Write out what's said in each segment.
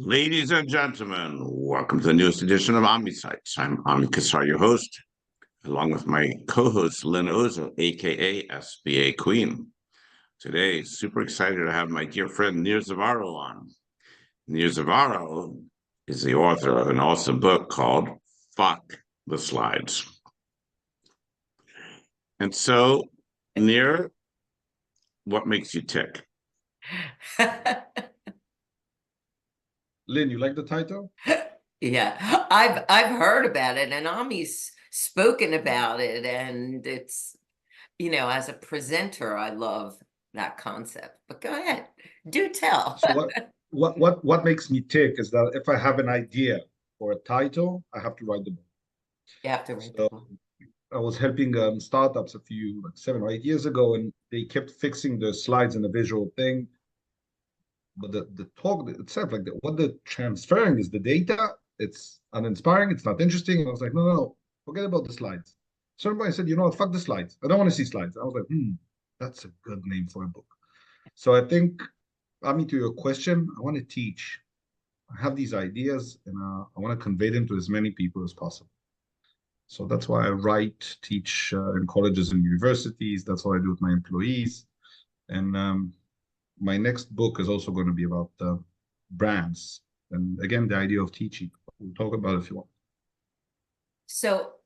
Ladies and gentlemen, welcome to the newest edition of AmiSights. I'm Ami Kassar, your host, along with my co-host, Lynn Oza, aka SBA Queen. Today, super excited to have my dear friend Nir Zavaro on. Nir Zavaro is the author of an awesome book called Fuck the Slides. And so, Nir, what makes you tick? Lynn, you like the title? Yeah, I've heard about it, and Ami's spoken about it, and it's, as a presenter, I love that concept. But go ahead, do tell. So what makes me tick is that if I have an idea for a title, I have to write the book. You have to write the So book. I was helping startups a few, like 7 or 8 years ago, and they kept fixing the slides and the visual thing. But the talk itself, like what they're transferring is the data. It's uninspiring. It's not interesting. And I was like, no, forget about the slides. Somebody said, fuck the slides. I don't want to see slides. I was like, that's a good name for a book. So I think, to your question, I want to teach. I have these ideas, and I want to convey them to as many people as possible. So that's why I write, teach in colleges and universities. That's what I do with my employees. And my next book is also going to be about brands. And again, the idea of teaching. We'll talk about it if you want. So,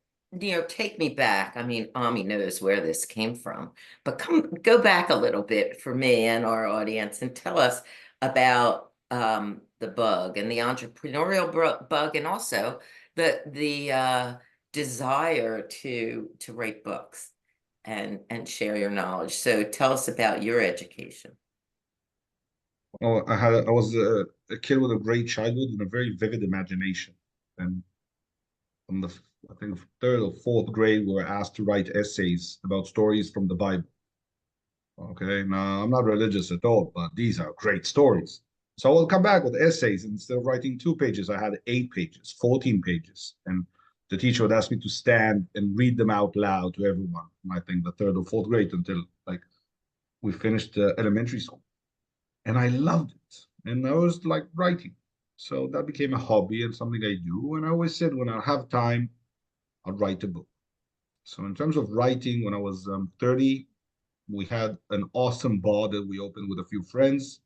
take me back. I mean, Ami knows where this came from, but go back a little bit for me and our audience and tell us about the bug and the entrepreneurial bug, and also the desire to write books and share your knowledge. So tell us about your education. Oh, I was a kid with a great childhood and a very vivid imagination. And from the, I think, third or fourth grade, we were asked to write essays about stories from the Bible. Okay, now I'm not religious at all, but these are great stories. So I will come back with essays. Instead of writing 2 pages, I had 8 pages, 14 pages. And the teacher would ask me to stand and read them out loud to everyone. And I think the third or fourth grade until like we finished elementary school. And I loved it. And I was like writing. So that became a hobby and something I do. And I always said when I have time, I'll write a book. So in terms of writing, when I was 30, we had an awesome bar that we opened with a few friends.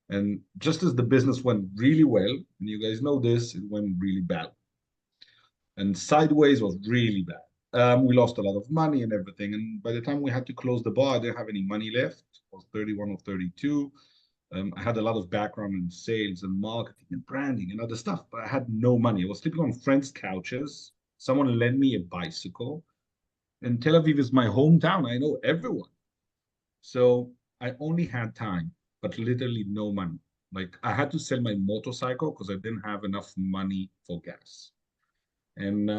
And just as the business went really well, and you guys know this, it went really bad. And Sideways was really bad. We lost a lot of money and everything. And by the time we had to close the bar, I didn't have any money left. I was 31 or 32. I had a lot of background in sales and marketing and branding and other stuff, but I had no money. I was sleeping on friends' couches. Someone lent me a bicycle. And Tel Aviv is my hometown. I know everyone. So I only had time, but literally no money. Like I had to sell my motorcycle because I didn't have enough money for gas. And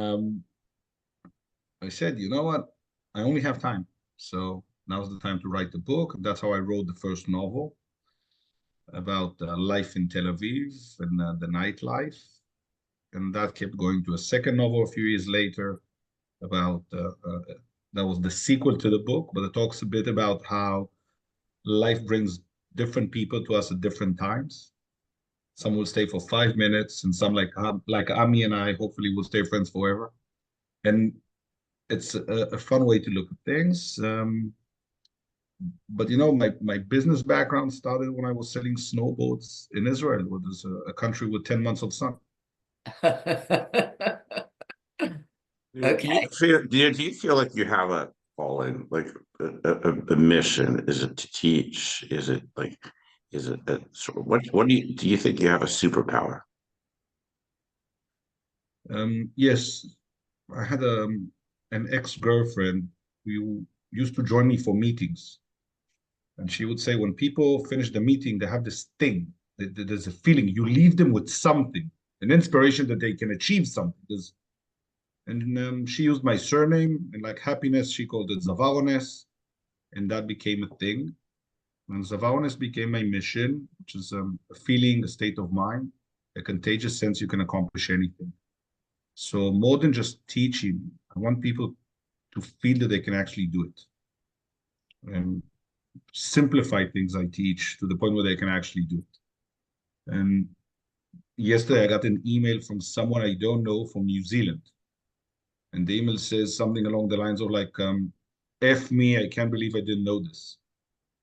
I said, you know what? I only have time. So now's the time to write the book. And that's how I wrote the first novel about life in Tel Aviv and the nightlife. And that kept going to a second novel a few years later about, that was the sequel to the book, but it talks a bit about how life brings different people to us at different times. Some will stay for 5 minutes, and some like Ami and I hopefully will stay friends forever. And it's a fun way to look at things. But my business background started when I was selling snowboards in Israel, which is a country with 10 months of sun. Okay. Do you feel like you have a calling, like a mission? Is it to teach? Is it what do you think you have a superpower? Yes, I had an ex-girlfriend who used to join me for meetings. And she would say, when people finish the meeting, they have this thing. There's a feeling. You leave them with something, an inspiration that they can achieve something. And she used my surname, and like happiness, she called it Zavaroness, and that became a thing. And Zavaroness became my mission, which is a feeling, a state of mind, a contagious sense you can accomplish anything. So more than just teaching, I want people to feel that they can actually do it. And simplify things I teach to the point where they can actually do it. And yesterday I got an email from someone I don't know from New Zealand. And the email says something along the lines of like, F me, I can't believe I didn't know this.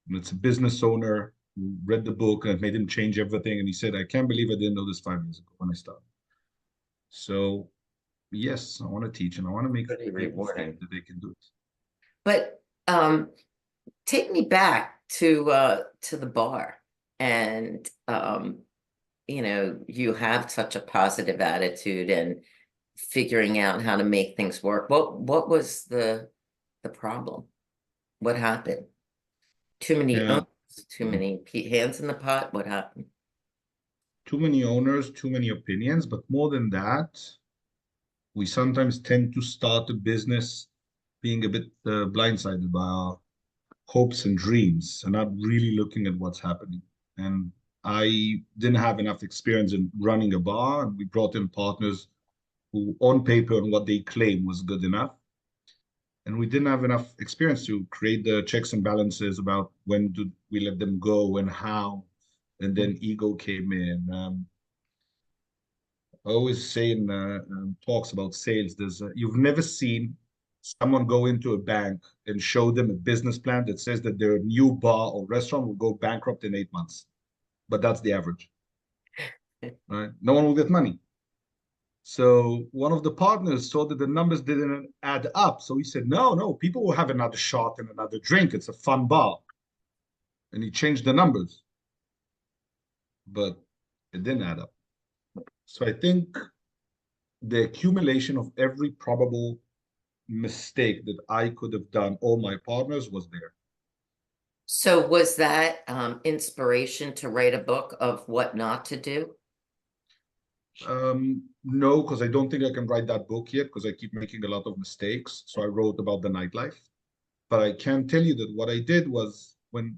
And it's a business owner who read the book and it made him change everything. And he said, I can't believe I didn't know this 5 years ago when I started. So yes, I want to teach and I want to make Pretty people rewarding. think that they can do it. But take me back to the bar, and you have such a positive attitude and figuring out how to make things work. What was the problem? What happened? Too many Yeah. owners, too many hands in the pot. What happened? Too many owners, too many opinions, but more than that, we sometimes tend to start a business being a bit blindsided by our hopes and dreams and not really looking at what's happening. And I didn't have enough experience in running a bar, and we brought in partners who, on paper, and what they claim was good enough. And we didn't have enough experience to create the checks and balances about when do we let them go and how. And then ego came in. I always say in talks about sales, you've never seen someone go into a bank and show them a business plan that says that their new bar or restaurant will go bankrupt in 8 months. But that's the average, right? No one will get money. So one of the partners saw that the numbers didn't add up. So he said, no, people will have another shot and another drink. It's a fun bar. And he changed the numbers. But it didn't add up. So I think the accumulation of every probable mistake that I could have done, all my partners, was there. So was that inspiration to write a book of what not to do? No, because I don't think I can write that book yet because I keep making a lot of mistakes. So I wrote about the nightlife. But I can tell you that what I did was when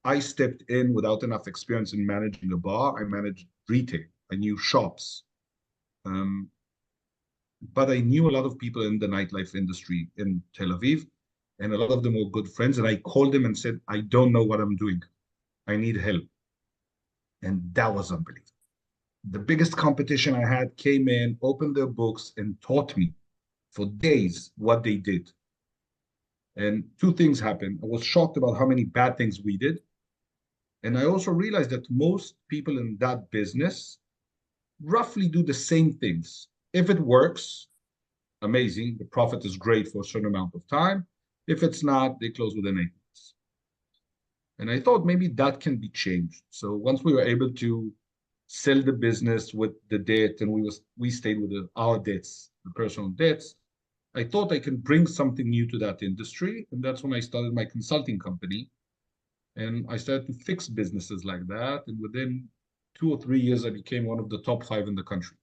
I stepped in without enough experience in managing a bar, I managed retail. I knew shops. But I knew a lot of people in the nightlife industry in Tel Aviv, and a lot of them were good friends. And I called them and said, I don't know what I'm doing. I need help. And that was unbelievable. The biggest competition I had came in, opened their books, and taught me for days what they did. And two things happened. I was shocked about how many bad things we did. And I also realized that most people in that business roughly do the same things. If it works, amazing. The profit is great for a certain amount of time. If it's not, they close within 8 months. And I thought maybe that can be changed. So once we were able to sell the business with the debt, and we stayed with our debts, the personal debts, I thought I can bring something new to that industry. And that's when I started my consulting company. And I started to fix businesses like that. And within 2 or 3 years, I became one of the top 5 in the country.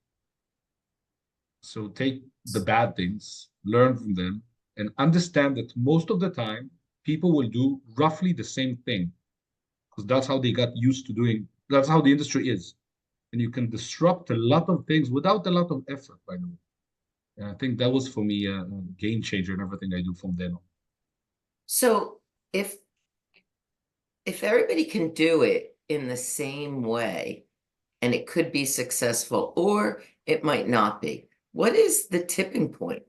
So take the bad things, learn from them, and understand that most of the time, people will do roughly the same thing because that's how they got used to doing. That's how the industry is. And you can disrupt a lot of things without a lot of effort, by the way. And I think that was for me a game changer in everything I do from then on. So if everybody can do it in the same way, and it could be successful, or it might not be, what is the tipping point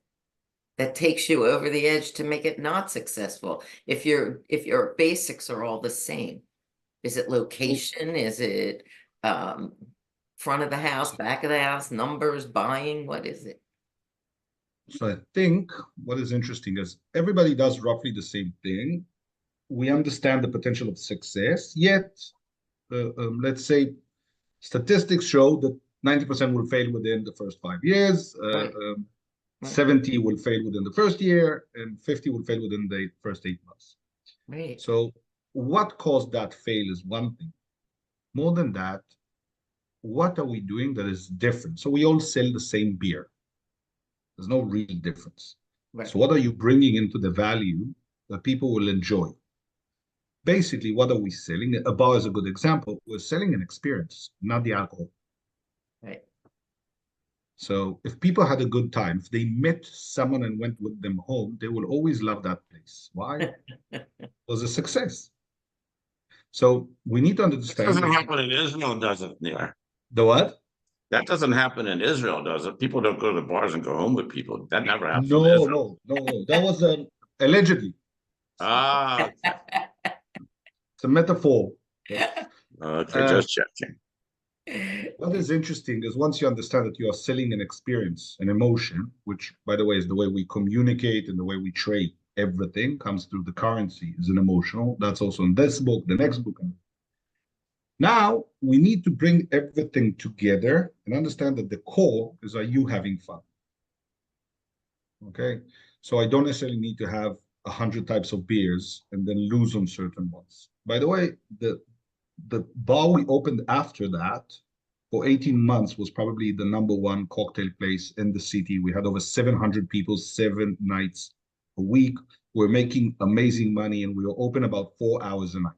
that takes you over the edge to make it not successful? If your basics are all the same, is it location? Is it front of the house, back of the house, numbers, buying? What is it? So I think what is interesting is everybody does roughly the same thing. We understand the potential of success, yet, let's say, statistics show that 90% will fail within the first 5 years, Right. 70 will fail within the first year, and 50 will fail within the first 8 months. Right. So what caused that fail is one thing. More than that, what are we doing that is different? So we all sell the same beer. There's no real difference. Right. So what are you bringing into the value that people will enjoy? Basically, what are we selling? A bar is a good example. We're selling an experience, not the alcohol. Right. So if people had a good time, if they met someone and went with them home, they will always love that place. Why? It was a success. So we need to It understand. doesn't happen in Israel, does it, Nir? The what? That doesn't happen in Israel, does it? People don't go to the bars and go home with people. That never happens in No, Israel. no, no, no. That was allegedly. Ah, It's a metaphor. But, okay, just checking. what is interesting is once you understand that you are selling an experience, an emotion, which, by the way, is the way we communicate and the way we trade. Everything comes through the currency is an emotional. That's also in this book, the next book. Now we need to bring everything together and understand that the core is, are you having fun? Okay, so I don't necessarily need to have 100 types of beers and then lose on certain ones. By the way, the bar we opened after that for 18 months was probably the #1 cocktail place in the city. We had over 700 people, 7 nights a week. We're making amazing money, and we were open about 4 hours a night.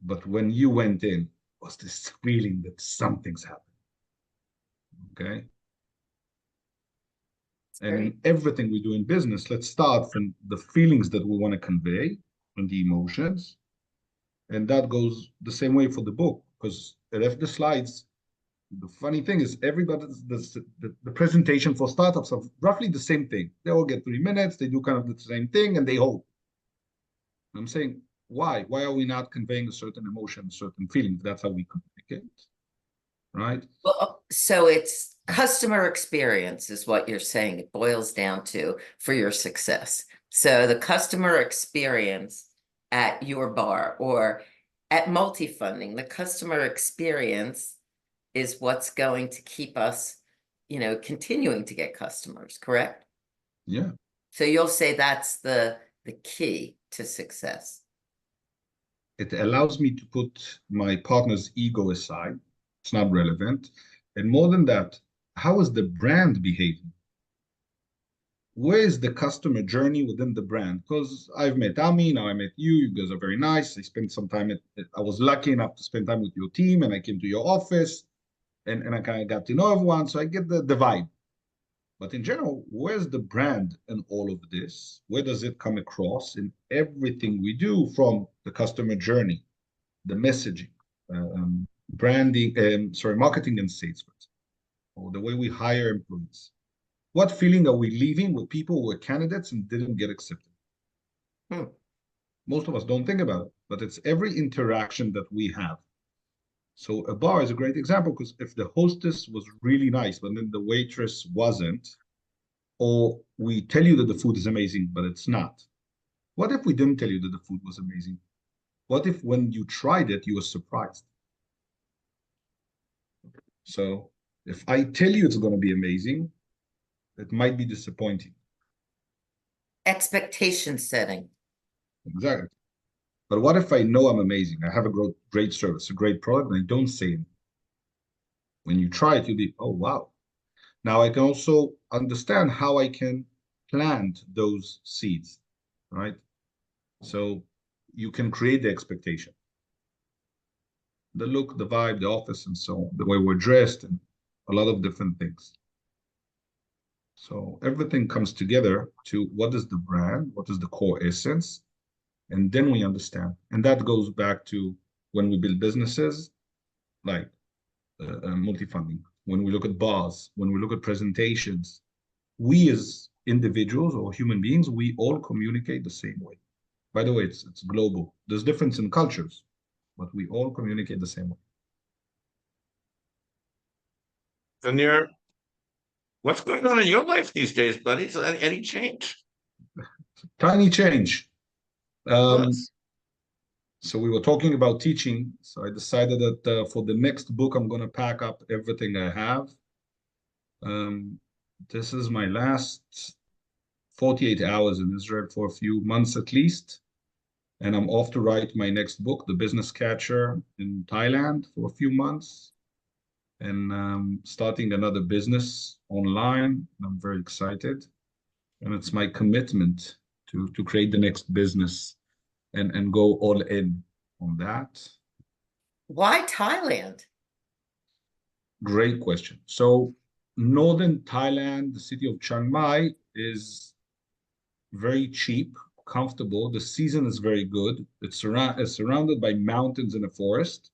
But when you went in, was this feeling that something's happening. Okay. And in everything we do in business, let's start from the feelings that we want to convey and the emotions. And that goes the same way for the book, because the slides, the funny thing is everybody's the presentation for startups are roughly the same thing. They all get 3 minutes, they do kind of the same thing, and they hope. I'm saying, why? Why are we not conveying a certain emotion, a certain feeling? That's how we communicate, right? Well, so it's customer experience is what you're saying. It boils down to for your success. So the customer experience at your bar or at multi-funding, the customer experience is what's going to keep us, continuing to get customers, correct? Yeah. So you'll say that's the key to success. It allows me to put my partner's ego aside. It's not relevant. And more than that, how is the brand behaving? Where is the customer journey within the brand? Because I've met Ami, now I met you. You guys are very nice. I spent some time I was lucky enough to spend time with your team, and I came to your office and I kind of got to know everyone. So I get the vibe. But in general, where's the brand in all of this? Where does it come across in everything we do, from the customer journey, the messaging, branding, marketing and sales, or the way we hire employees? What feeling are we leaving with people who were candidates and didn't get accepted? Most of us don't think about it, but it's every interaction that we have. So a bar is a great example, because if the hostess was really nice, but then the waitress wasn't, or we tell you that the food is amazing, but it's not. What if we didn't tell you that the food was amazing? What if when you tried it, you were surprised? So if I tell you it's going to be amazing, it might be disappointing. Expectation setting. Exactly. But what if I know I'm amazing? I have a great service, a great product, and I don't say it. When you try it, you'll be, oh, wow. Now I can also understand how I can plant those seeds, right? So you can create the expectation. The look, the vibe, the office, and so on, the way we're dressed, and a lot of different things. So everything comes together to what is the brand, what is the core essence, and then we understand. And that goes back to when we build businesses, like multi-funding, when we look at bars, when we look at presentations, we as individuals or human beings, we all communicate the same way. By the way, it's global. There's difference in cultures, but we all communicate the same way. So Nir, what's going on in your life these days, buddy? So any change? Tiny change. Yes. So we were talking about teaching. So I decided that for the next book, I'm going to pack up everything I have. This is my last 48 hours in Israel for a few months at least. And I'm off to write my next book, The Business Catcher, in Thailand for a few months. And starting another business online. I'm very excited. And it's my commitment to create the next business and go all in on that. Why Thailand? Great question. So northern Thailand, the city of Chiang Mai, is very cheap, comfortable. The season is very good. It's surrounded by mountains and a forest.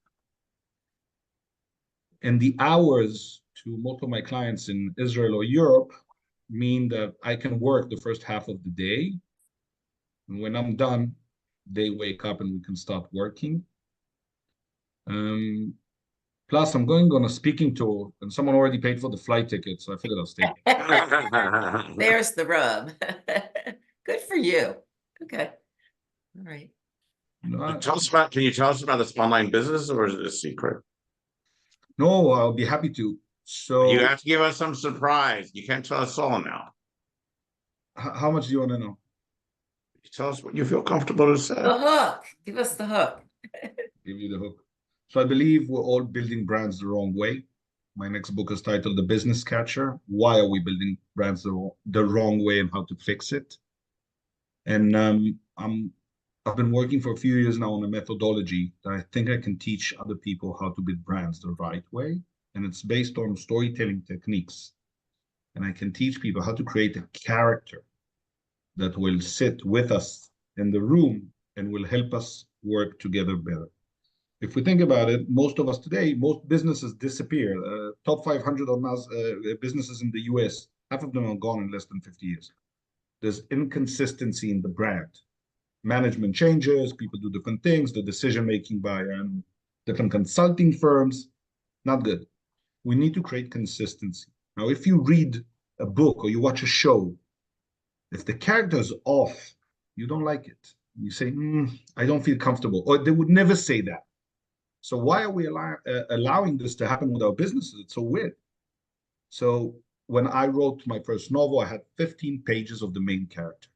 And the hours to most of my clients in Israel or Europe mean that I can work the first half of the day. And when I'm done, they wake up and we can start working. Plus, I'm going on a speaking tour, and someone already paid for the flight ticket, so I figured I'll stay. There's the rub. Good for you. Okay. All right. Can you tell us about this online business, or is it a secret? No, I'll be happy to. So You have to give us some surprise. You can't tell us all now. how much do you want to know? You tell us what you feel comfortable to say. The hook. Give us the hook. Give you the hook. So I believe we're all building brands the wrong way. My next book is titled The Business Catcher. Why are we building brands the wrong way and how to fix it? And I've been working for a few years now on a methodology that I think I can teach other people how to build brands the right way. And it's based on storytelling techniques. And I can teach people how to create a character that will sit with us in the room and will help us work together better. If we think about it, most of us today, most businesses disappear. Top 500 on businesses in the US, half of them are gone in less than 50 years. There's inconsistency in the brand. Management changes, people do different things, the decision-making by different consulting firms, not good. We need to create consistency. Now, if you read a book or you watch a show, if the character is off, you don't like it. You say, I don't feel comfortable. Or they would never say that. So why are we allowing this to happen with our businesses? It's so weird. So when I wrote my first novel, I had 15 pages of the main character.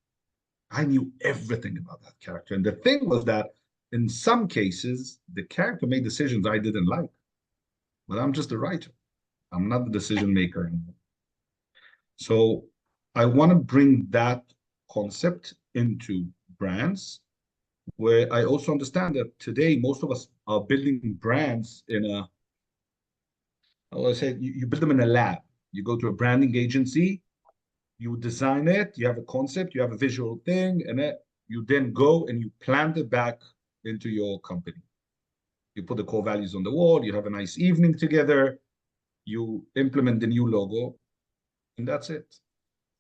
I knew everything about that character. And the thing was that in some cases, the character made decisions I didn't like. But I'm just a writer. I'm not the decision maker anymore. So I want to bring that concept into brands, where I also understand that today most of us are building brands in a, I say, you build them in a lab. You go to a branding agency, you design it, you have a concept, you have a visual thing, and you then go and you plant it back into your company. You put the core values on the wall, you have a nice evening together, you implement the new logo, and that's it.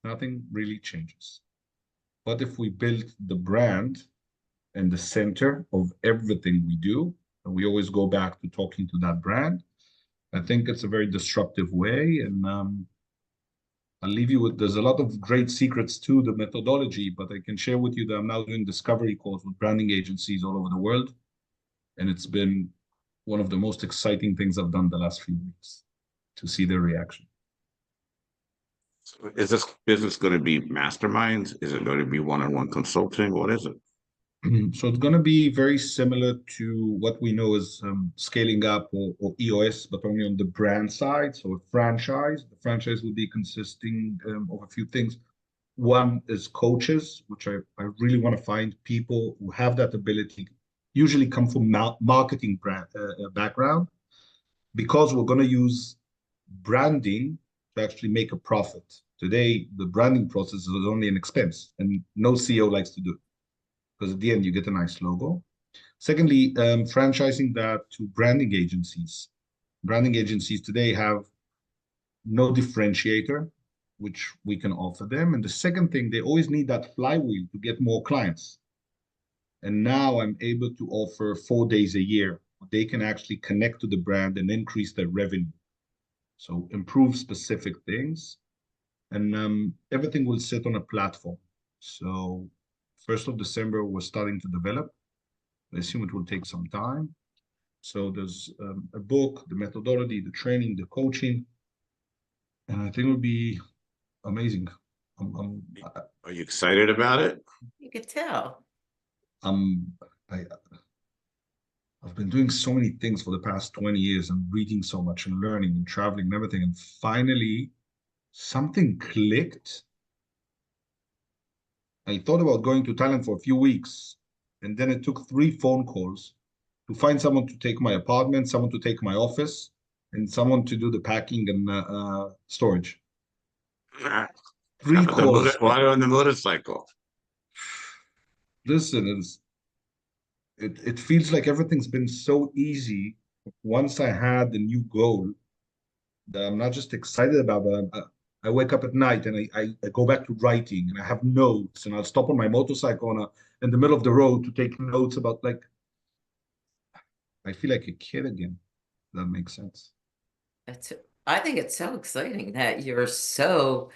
Nothing really changes. But if we build the brand and the center of everything we do, and we always go back to talking to that brand, I think it's a very disruptive way. And I'll leave you with, there's a lot of great secrets to the methodology, but I can share with you that I'm now doing discovery calls with branding agencies all over the world. And it's been one of the most exciting things I've done the last few weeks to see their reaction. So is this business going to be masterminds? Is it going to be one-on-one consulting? What is it? So it's going to be very similar to what we know as scaling up or EOS, but only on the brand side. So a franchise. The franchise will be consisting of a few things. One is coaches, which I really want to find people who have that ability, usually come from marketing background, because we're going to use branding to actually make a profit. Today, the branding process is only an expense, and no CEO likes to do it, because at the end, you get a nice logo. Secondly, franchising that to branding agencies. Branding agencies today have no differentiator, which we can offer them. And the second thing, they always need that flywheel to get more clients. And now I'm able to offer 4 days a year. They can actually connect to the brand and increase their revenue. So improve specific things. And everything will sit on a platform. So 1st of December, we're starting to develop. I assume it will take some time. So there's a book, the methodology, the training, the coaching. And I think it will be amazing. Are you excited about it? You could tell. I've been doing so many things for the past 20 years and reading so much and learning and traveling and everything. And finally, something clicked. I thought about going to Thailand for a few weeks. And then it took 3 phone calls to find someone to take my apartment, someone to take my office, and someone to do the packing and storage. 3 calls. Why on the motorcycle? Listen, it feels like everything's been so easy once I had the new goal that I'm not just excited about, but I wake up at night and I go back to writing and I have notes and I'll stop on my motorcycle in the middle of the road to take notes about like, I feel like a kid again. That makes sense. I think it's so exciting that you're so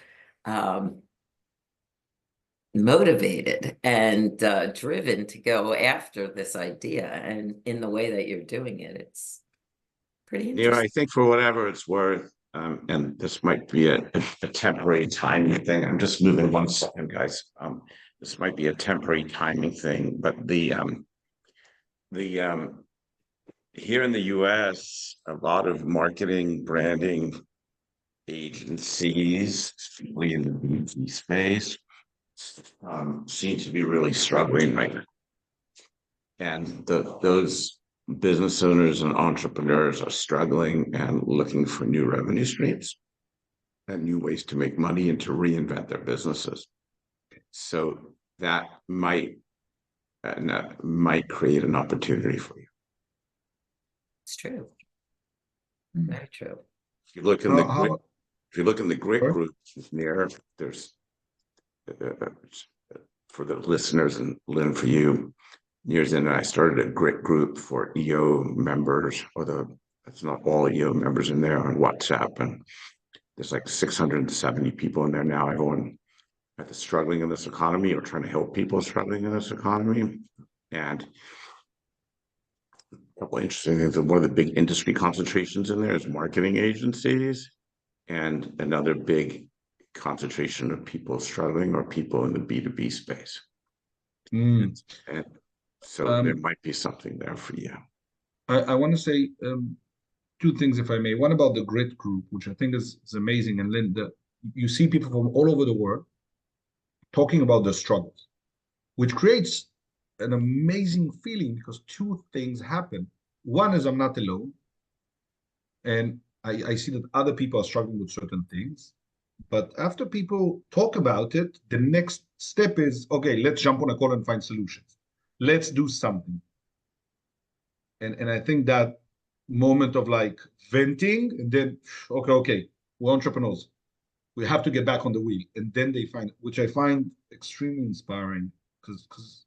motivated and driven to go after this idea, and in the way that you're doing it, it's pretty You know, I interesting. think for whatever it's worth, and this might be a temporary timing thing. I'm just moving 1 second, guys. This might be a temporary timing thing, but the here in the US, a lot of marketing, branding agencies, especially in the B2B space, seem to be really struggling right now. And those business owners and entrepreneurs are struggling and looking for new revenue streams and new ways to make money and to reinvent their businesses. So that might create an opportunity for you. It's true. Very true. If you look in the grit Sorry? group, Nir, there's for the listeners and Lynn, for you, years in, I started a grit group for EO members, it's not all EO members in there on WhatsApp, and there's like 670 people in there now. Everyone either struggling in this economy or trying to help people struggling in this economy. And a couple of interesting things. One of the big industry concentrations in there is marketing agencies, and another big concentration of people struggling or people in the B2B space. Mm. And so there might be something there for you. I want to say two things, if I may. One about the grit group, which I think is amazing. And Lynn, you see people from all over the world talking about their struggles, which creates an amazing feeling because two things happen. One is I'm not alone. And I see that other people are struggling with certain things. But after people talk about it, the next step is, okay, let's jump on a call and find solutions. Let's do something. And I think that moment of like venting and then, okay, we're entrepreneurs. We have to get back on the wheel. And then they find, which I find extremely inspiring because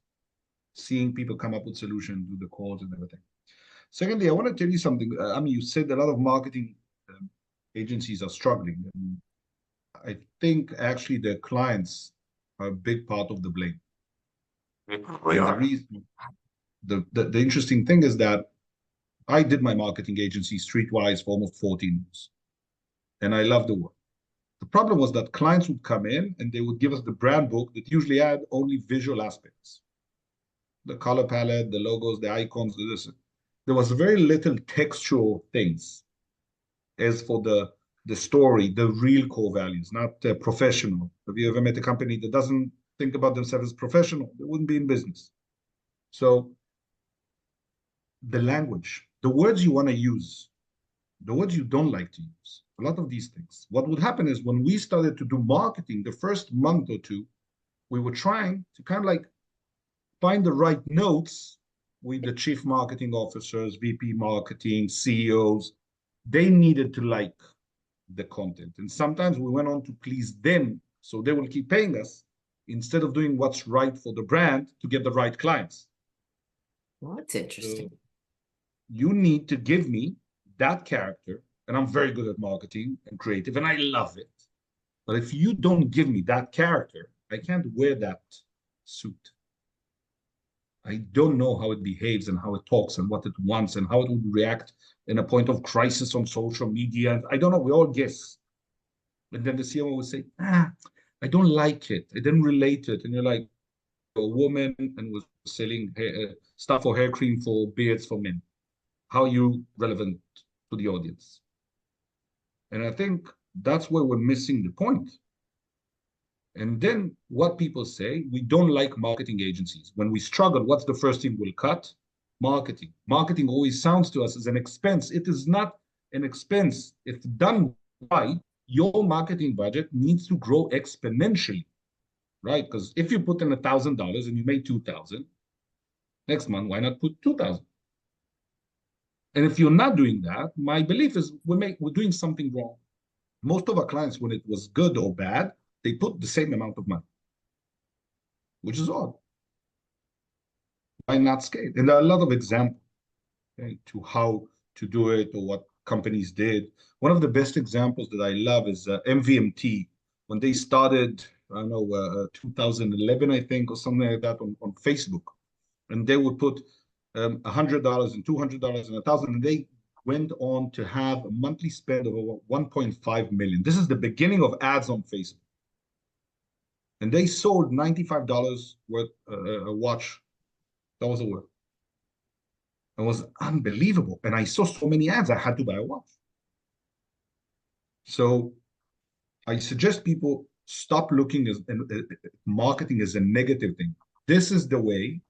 seeing people come up with solutions, do the calls and everything. Secondly, I want to tell you something. You said a lot of marketing agencies are struggling. And I think actually their clients are a big part of the blame. The interesting thing is that I did my marketing agency Streetwise for almost 14 years. And I love the work. The problem was that clients would come in and they would give us the brand book that usually had only visual aspects. The color palette, the logos, the icons, there was very little textual things. As for the story, the real core values, not professional. Have you ever met a company that doesn't think about themselves as professional? They wouldn't be in business. So the language, the words you want to use, the words you don't like to use, a lot of these things. What would happen is when we started to do marketing, the first month or two, we were trying to kind of like find the right notes with the chief marketing officers, VP marketing, CEOs. They needed to like the content. And sometimes we went on to please them so they will keep paying us instead of doing what's right for the brand to get the right clients. Well, that's interesting. So you need to give me that character, and I'm very good at marketing and creative, and I love it. But if you don't give me that character, I can't wear that suit. I don't know how it behaves and how it talks and what it wants and how it would react in a point of crisis on social media. I don't know. We all guess. And then the CEO would say, I don't like it. I didn't relate to it. And you're like, a woman and was selling stuff for hair cream for beards for men. How are you relevant to the audience? And I think that's where we're missing the point. And then what people say, we don't like marketing agencies. When we struggle, what's the first thing we'll cut? Marketing. Marketing always sounds to us as an expense. It is not an expense. If done right, your marketing budget needs to grow exponentially, right? Because if you put in $1,000 and you made 2,000, next month, why not put 2,000? And if you're not doing that, my belief is we're doing something wrong. Most of our clients, when it was good or bad, they put the same amount of money, which is odd. Why not scale? And there are a lot of examples, okay, to how to do it or what companies did. One of the best examples that I love is MVMT. When they started, I don't know, 2011, I think, or something like that on Facebook. And they would put $100 and $200 and $1,000, and they went on to have a monthly spend of over 1.5 million. This is the beginning of ads on Facebook. And they sold $95 worth a watch. That was a word. It was unbelievable. And I saw so many ads, I had to buy a watch. So I suggest people stop looking at marketing as a negative thing. This is the way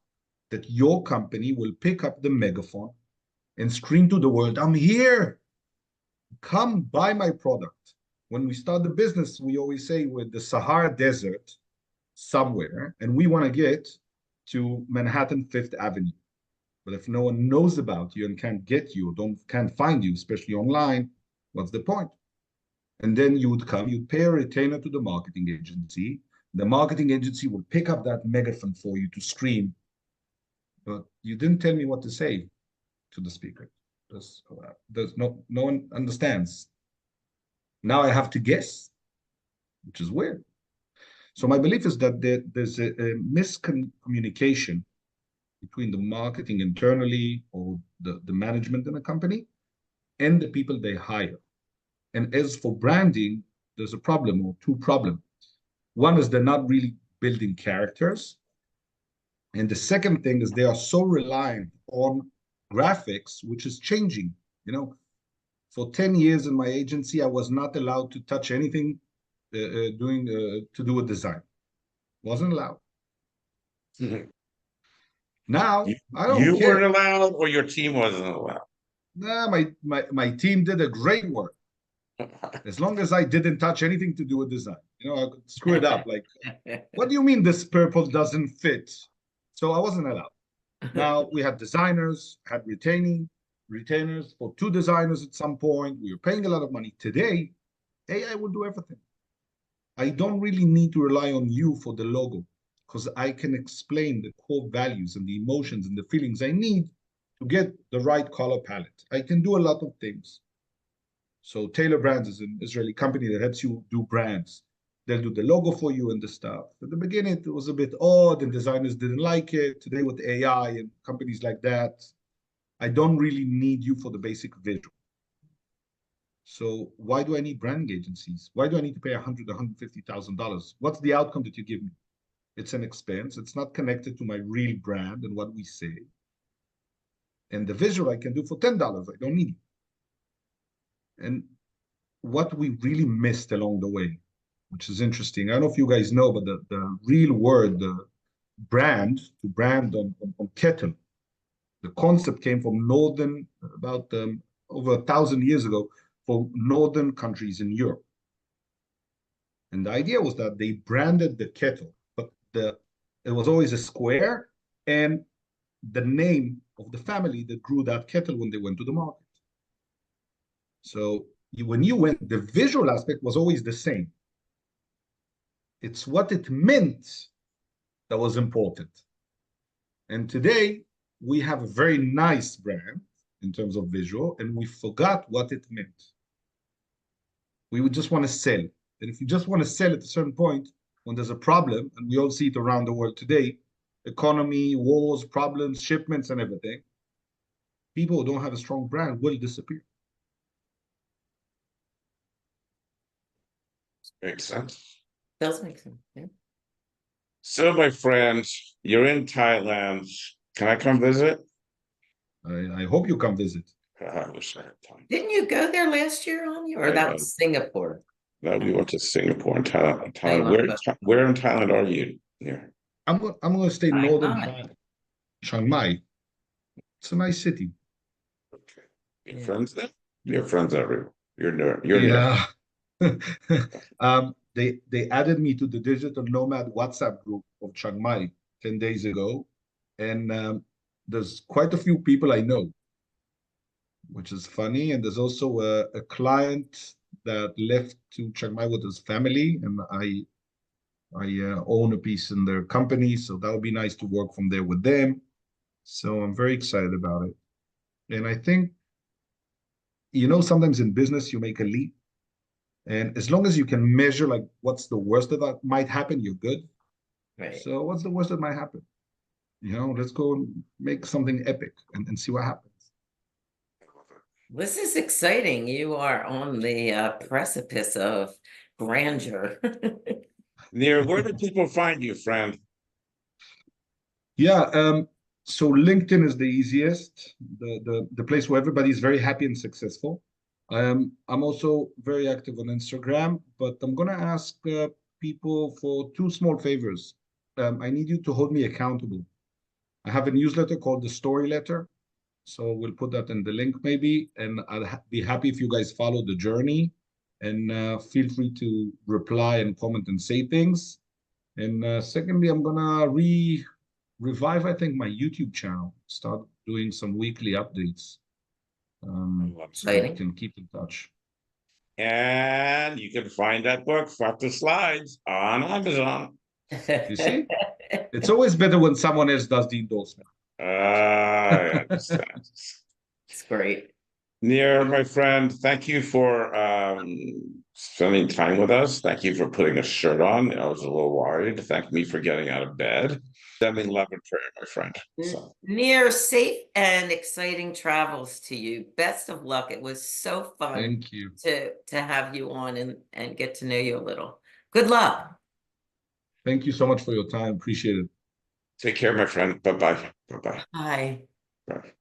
that your company will pick up the megaphone and scream to the world, I'm here. Come buy my product. When we start the business, we always say with the Sahara Desert somewhere, and we want to get to Manhattan Fifth Avenue. But if no one knows about you and can't get you, can't find you, especially online, what's the point? And then you would come, you'd pay a retainer to the marketing agency. The marketing agency will pick up that megaphone for you to scream. But you didn't tell me what to say to the speaker. There's no one understands. Now I have to guess, which is weird. So my belief is that there's a miscommunication between the marketing internally or the management in a company and the people they hire. And as for branding, there's a problem or two problems. One is they're not really building characters. And the second thing is they are so reliant on graphics, which is changing. You know, for 10 years in my agency, I was not allowed to touch anything to do with design. Wasn't allowed. Mhm. Now, I don't You care. weren't allowed, or your team wasn't allowed? Nah, my team did a great work. As long as I didn't touch anything to do with design. You know, I could screw it up. Like, what do you mean this purple doesn't fit? So I wasn't allowed. Now we had designers, had retainers for 2 designers at some point. We were paying a lot of money. Today, AI will do everything. I don't really need to rely on you for the logo because I can explain the core values and the emotions and the feelings I need to get the right color palette. I can do a lot of things. So Taylor Brands is an Israeli company that helps you do brands. They'll do the logo for you and the stuff. At the beginning, it was a bit odd and designers didn't like it. Today with AI and companies like that, I don't really need you for the basic visual. So why do I need branding agencies? Why do I need to pay $100,000, $150,000? What's the outcome that you give me? It's an expense. It's not connected to my real brand and what we say. And the visual I can do for $10. I don't need it. And what we really missed along the way, which is interesting. I don't know if you guys know, but the real word, the brand, to brand on kettle, the concept came from northern, about over 1,000 years ago, for northern countries in Europe. And the idea was that they branded the kettle, but it was always a square and the name of the family that grew that kettle when they went to the market. So when you went, the visual aspect was always the same. It's what it meant that was important. And today, we have a very nice brand in terms of visual, and we forgot what it meant. We would just want to sell. And if you just want to sell at a certain point, when there's a problem, and we all see it around the world today, economy, wars, problems, shipments, and everything, people who don't have a strong brand will disappear. Makes sense. Does make sense. Yeah. So, my friend, you're in Thailand. Can I come visit? I hope you come visit. I wish I had time. Didn't you go there last year, Ani? Or I that know. was Singapore? No, we went to Singapore and Thailand. I love Where, that. where in Thailand are you? Yeah. I'm going to stay in Shanghai. northern China, Chiang Mai. It's a nice city. Okay. Your Yeah. friends there? You have friends everywhere. You're near. Yeah. They added me to the digital nomad WhatsApp group of Chiang Mai 10 days ago. And there's quite a few people I know. which is funny. And there's also a client that left to Chiang Mai with his family, and I own a piece in their company, so that would be nice to work from there with them. So I'm very excited about it. And I think, sometimes in business you make a leap, and as long as you can measure like what's the worst that might happen, you're good. Right. So what's the worst that might happen? Let's go and make something epic and see what happens. This is exciting. You are on the precipice of grandeur. Nir, where do people find you, friend? Yeah, so LinkedIn is the easiest, the place where everybody's very happy and successful. I'm also very active on Instagram, but I'm gonna ask people for two small favors. I need you to hold me accountable. I have a newsletter called the Story Letter, so we'll put that in the link maybe, and I'll be happy if you guys follow the journey, and feel free to reply and comment and say things. And secondly, I'm gonna revive, I think, my YouTube channel, start doing some weekly updates. So we can keep in touch. And you can find that book, Fuck the Slides, on Amazon. You see? It's always better when someone else does the endorsement. I understand. It's great. Nir, my friend, thank you for spending time with us. Thank you for putting a shirt on. I was a little worried. Thank me for getting out of bed. Sending love and prayer, my friend. So. Nir, safe and exciting travels to you. Best of luck. It was so fun. Thank you. To have you on and get to know you a little. Good luck. Thank you so much for your time. Appreciate it. Take care, my friend. Bye-bye. Bye-bye. Bye. Bye.